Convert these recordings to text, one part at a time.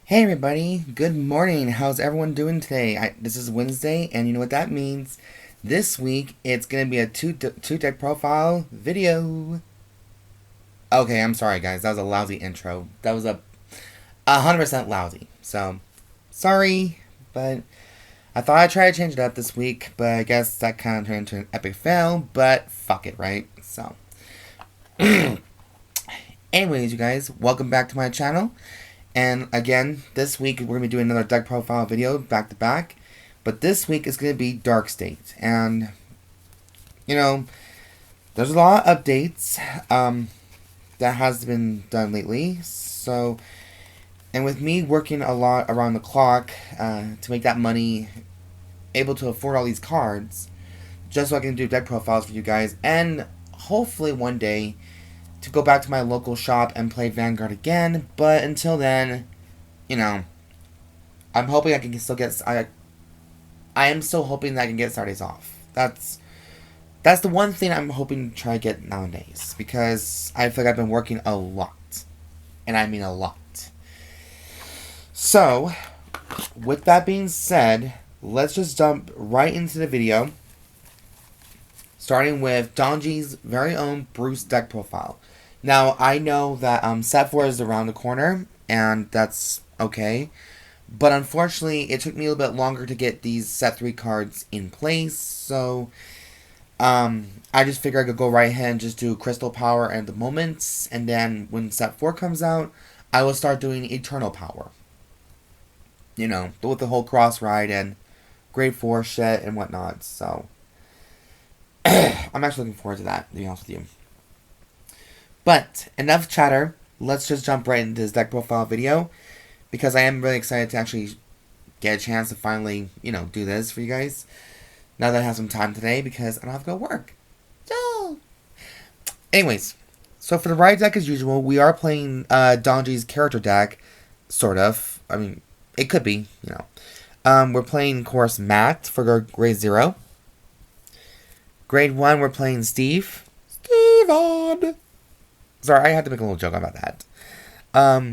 Hey everybody, good morning. How's everyone doing today? This is Wednesday, and you know what that means. This week, it's going to be a two deck profile video. Okay, I'm sorry guys, that was a lousy intro. That was a 100% lousy. So, sorry, but I thought I'd try to change it up this week, but I guess that kind of turned into an epic fail, but fuck it, right? So, anyways, you guys, welcome back to my channel. And again, this week we're going to be doing another deck profile video back to back. But this week is going to be Dark State. And, you know, there's a lot of updates that has been done lately. So, and with me working a lot around the clock to make that money, able to afford all these cards, just so I can do deck profiles for you guys. And hopefully one day to go back to my local shop and play Vanguard again, but until then, you know, I'm hoping I can still get. I am still hoping that I can get Saturdays off. That's the one thing I'm hoping to try to get nowadays, because I feel like I've been working a lot, and I mean a lot. So, with that being said, let's just jump right into the video. Starting with Danji's very own Bruce deck profile. Now, I know that set 4 is around the corner, and that's okay. But unfortunately, it took me a little bit longer to get these set 3 cards in place. So, I just figured I could go right ahead and just do Crystal Power at the moment. And then when set 4 comes out, I will start doing Eternal Power. You know, with the whole Cross Ride and Grade 4 shit and whatnot. So, I'm actually looking forward to that, to be honest with you. But, enough chatter. Let's just jump right into this deck profile video, because I am really excited to actually get a chance to finally, you know, do this for you guys. Now that I have some time today, because I don't have to go work. So, anyways, so for the ride deck as usual, we are playing Danji's character deck, sort of. I mean, it could be, you know. We're playing, of course, Matt for grade 0. Grade 1, we're playing Steve. Steven! Sorry, I had to make a little joke about that.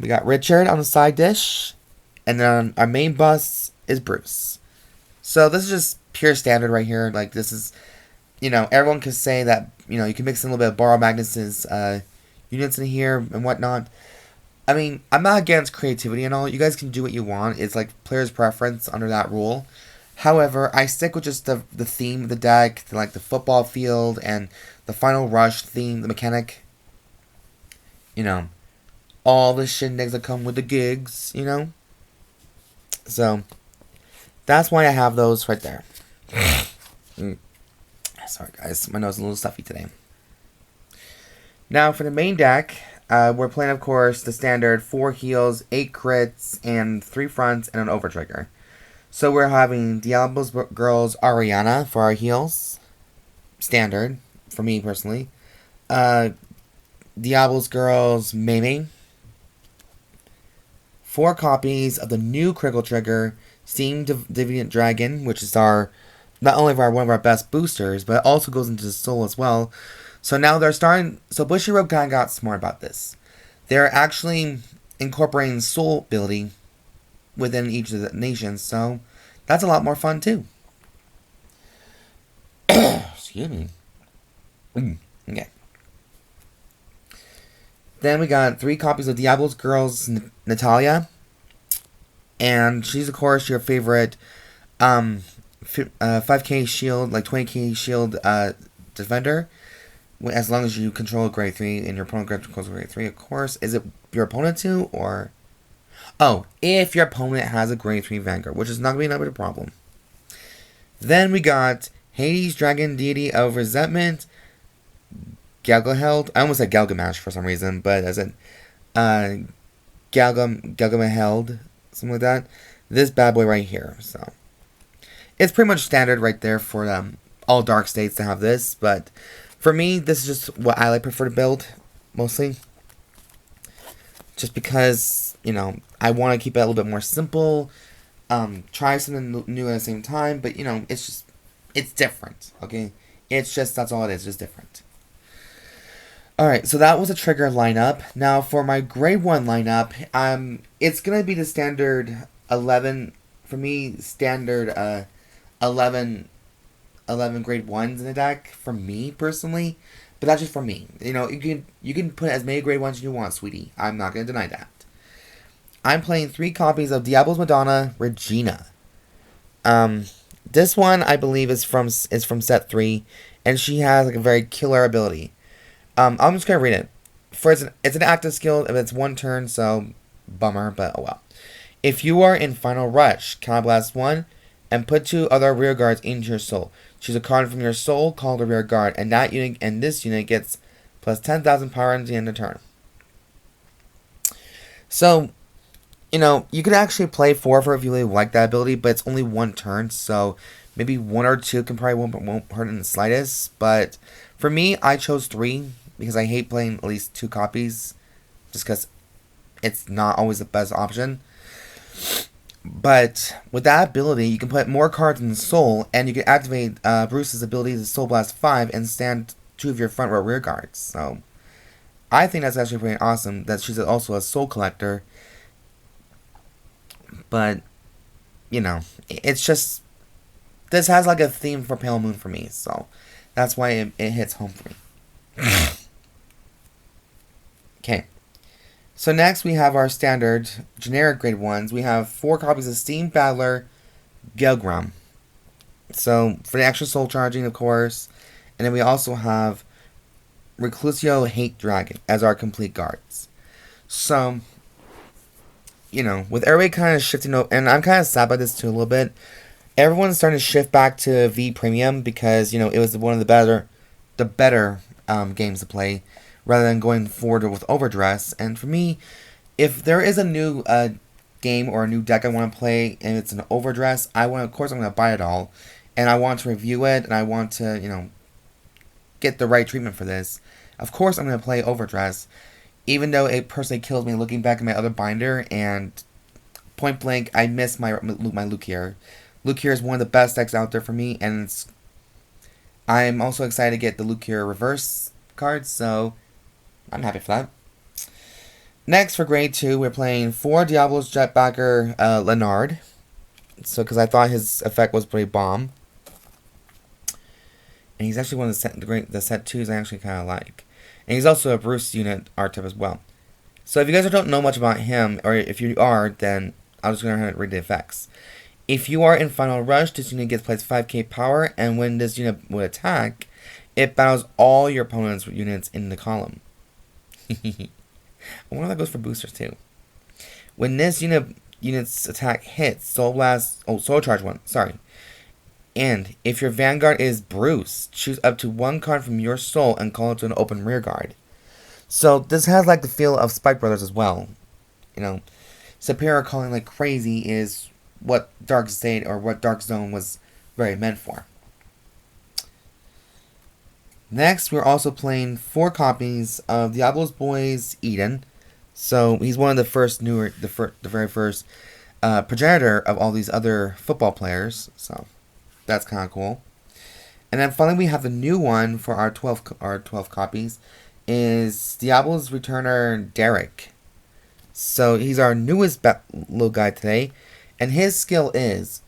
We got Richard on the side dish. And then our main boss is Bruce. So this is just pure standard right here. Like, this is, you know, everyone can say that, you know, you can mix in a little bit of Borrow Magnus's units in here and whatnot. I mean, I'm not against creativity and all. You guys can do what you want. It's like player's preference under that rule. However, I stick with just the theme of the deck, like the football field and the final rush theme, the mechanic. You know, all the shindigs that come with the gigs, you know. So, that's why I have those right there. Sorry guys, my nose is a little stuffy today. Now for the main deck, we're playing, of course, the standard 4 heals, 8 crits, and 3 fronts, and an overtrigger. So we're having Diabolos Girls Arianna for our heals. Standard, for me personally. Diabolos Girls Meme. 4 copies of the new critical trigger, Steam Deviate Dragon, which is our not only one of our best boosters, but it also goes into the soul as well. So now they're starting. So Bushiroad kind of got smart about this. They're actually incorporating soul ability within each of the nations, so that's a lot more fun too. Excuse me. Okay. Then we got 3 copies of Diabolos Girls Natalia. And she's, of course, your favorite 5k shield, like 20k shield defender. As long as you control grade 3 and your opponent controls grade 3, of course. Is it your opponent too, or... Oh, if your opponent has a grade 3 Vanguard, which is not going to be a problem. Then we got Hades Dragon Deity of Resentment. Gallmageheld. I almost said Gallmageheld for some reason, but as in Gallmageheld, something like that. This bad boy right here. So it's pretty much standard right there for all Dark States to have this, but for me, this is just what I prefer to build mostly. Just because, you know, I want to keep it a little bit more simple. Try something new at the same time, but you know, it's different. Okay, it's just that's all it is, just different. Alright, so that was a trigger lineup. Now for my grade 1 lineup, it's gonna be the standard 11, for me, standard 11, 11 grade 1s in the deck, for me personally. But that's just for me. You can put as many grade 1s as you want, sweetie. I'm not gonna deny that. I'm playing 3 copies of Diabolos Madonna Regina. This one I believe is from set 3, and she has like a very killer ability. I'm just gonna read it. It's an active skill. It's 1 turn, so bummer, but oh well. If you are in Final Rush, Counterblast 1, and put 2 other rear guards into your soul. Choose a card from your soul called a rear guard, and this unit gets plus 10,000 power at the end of turn. So, you could actually play 4 for if you really like that ability, but it's only 1 turn, so maybe 1 or 2 can probably won't hurt in the slightest. But for me, I chose 3 because I hate playing at least 2 copies, just because it's not always the best option. But with that ability, you can put more cards in the soul, and you can activate Bruce's ability to Soul Blast 5 and stand 2 of your front row rear guards. So I think that's actually pretty awesome that she's also a soul collector. But, it's just, this has like a theme for Pale Moon for me, so that's why it hits home for me. Okay. So next we have our standard generic grade 1s. We have 4 copies of Steam Battler Gallmageheld. So for the extra soul charging, of course. And then we also have Recusal Hate Dragon as our complete guards. So, with everybody kind of shifting over, and I'm kind of sad by this too a little bit. Everyone's starting to shift back to V Premium because, it was one of the better games to play, rather than going forward with Overdress. And for me, if there is a new game or a new deck I want to play and it's an Overdress, of course I'm going to buy it all. And I want to review it, and I want to, get the right treatment for this. Of course I'm going to play Overdress, even though it personally kills me looking back at my other binder, and point blank, I miss my Lukier. Lukier is one of the best decks out there for me, and I'm also excited to get the Lukier reverse cards, so I'm happy for that. Next, for grade 2, we're playing 4 Diabolos Jetbacker Lenard. So, because I thought his effect was pretty bomb. And he's actually one of the set 2s I actually kind of like. And he's also a Bruce unit archetype as well. So if you guys don't know much about him, or if you are, then I'll just go ahead and read the effects. If you are in Final Rush, this unit gets plus 5k power, and when this unit would attack, it battles all your opponent's units in the column. I wonder if that goes for boosters too. When this unit's attack hits, Soul Charge 1, sorry. And if your Vanguard is Bruce, choose up to 1 card from your soul and call it to an open rear guard. So this has like the feel of Spike Brothers as well. Superior calling like crazy is what Dark State or what Dark Zone was very meant for. Next, we're also playing 4 copies of Diabolos Boys Eden. So he's one of the first the very first progenitor of all these other football players. So that's kind of cool. And then finally, we have the new one for our 12 copies is Diabolos Returner Deryck. So he's our newest little guy today, and his skill is,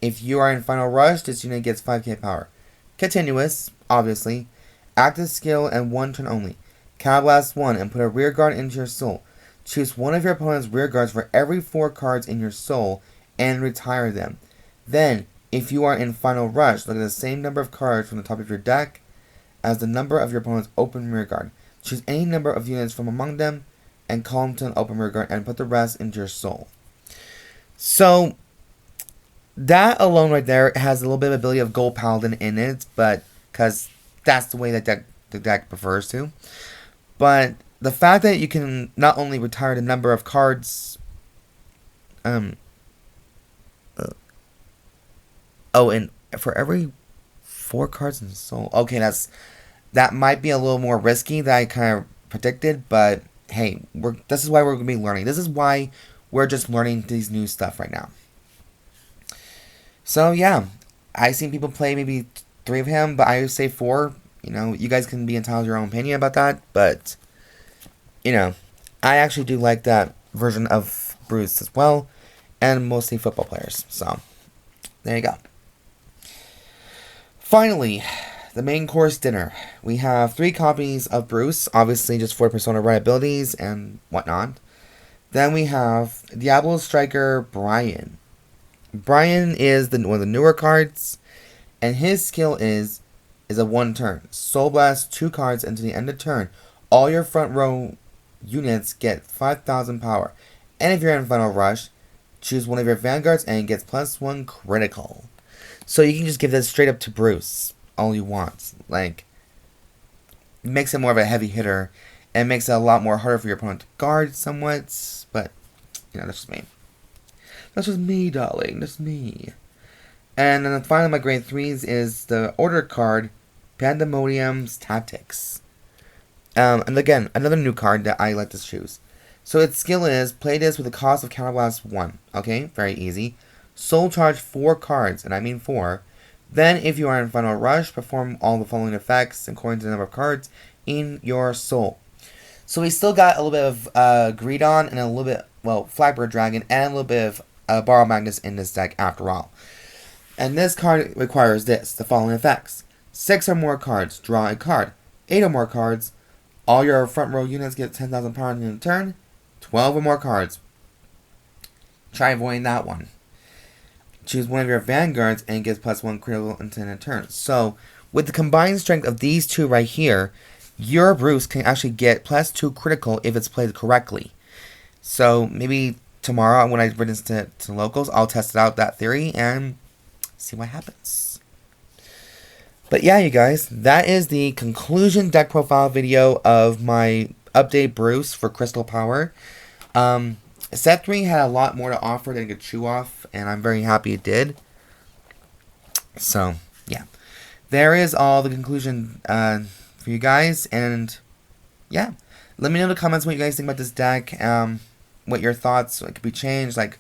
if you are in Final Rush, this unit gets 5k power. Continuous, obviously. Active skill and 1 turn only. Counterblast 1 and put a rear guard into your soul. Choose one of your opponent's rear guards for every 4 cards in your soul and retire them. Then, if you are in Final Rush, look at the same number of cards from the top of your deck as the number of your opponent's open rear guard. Choose any number of units from among them and call them to an open rear guard and put the rest into your soul. So, that alone right there has a little bit of ability of Gold Paladin in it, but because that's the way that the deck prefers to. But the fact that you can not only retire the number of cards, and for every 4 cards in soul, okay, that might be a little more risky than I kind of predicted, but hey, this is why we're going to be learning. This is why we're just learning these new stuff right now. So yeah, I've seen people play maybe 3 of him, but I would say 4 You know, you guys can be entitled to your own opinion about that, but, you know, I actually do like that version of Bruce as well, and mostly football players. So, there you go. Finally, the main course dinner. We have 3 copies of Bruce, obviously just for Persona Red abilities and whatnot. Then we have Diabolos striker Bryan. Bryan is one of the newer cards, and his skill is a 1 turn. Soul Blast 2 cards into the end of turn. All your front row units get 5,000 power. And if you're in Final Rush, choose one of your Vanguards and it gets +1 critical. So you can just give this straight up to Bruce all you want. Like, it makes it more of a heavy hitter and makes it a lot more harder for your opponent to guard somewhat. But, you know, that's just me. That's just me, darling. That's me. And then finally, my grade 3s is the order card, Pandemonium's Tactics. And again, another new card that I like to choose. So its skill is, play this with a cost of Counterblast 1. Okay, very easy. Soul charge 4 cards, and I mean 4. Then, if you are in Final Rush, perform all the following effects according to the number of cards in your soul. So we still got a little bit of Greedon and a little bit, well, Flagbird Dragon and a little bit of Borrow Magnus in this deck after all. And this card requires the following effects. 6 or more cards, draw a card. 8 or more cards, all your front row units get 10,000 power in a turn. 12 or more cards. Try avoiding that one. Choose one of your Vanguards and it gets +1 critical into a turn. So, with the combined strength of these 2 right here, your Bruce can actually get +2 critical if it's played correctly. So, maybe tomorrow when I bring this to locals, I'll test out that theory and see what happens. But yeah, you guys, that is the conclusion deck profile video of my update Bruce for Crystal Power. Set 3 had a lot more to offer than it could chew off, and I'm very happy it did. So, yeah. There is all the conclusion for you guys, and yeah. Let me know in the comments what you guys think about this deck, what your thoughts, what could be changed. Like,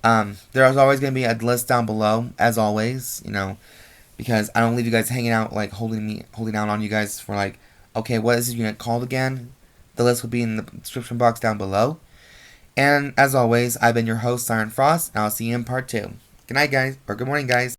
there's always going to be a list down below, as always, you know, because I don't leave you guys hanging out, like, holding out on you guys for, like, okay, what is this unit called again? The list will be in the description box down below. And, as always, I've been your host, Siren Frost, and I'll see you in part 2. Good night, guys, or good morning, guys.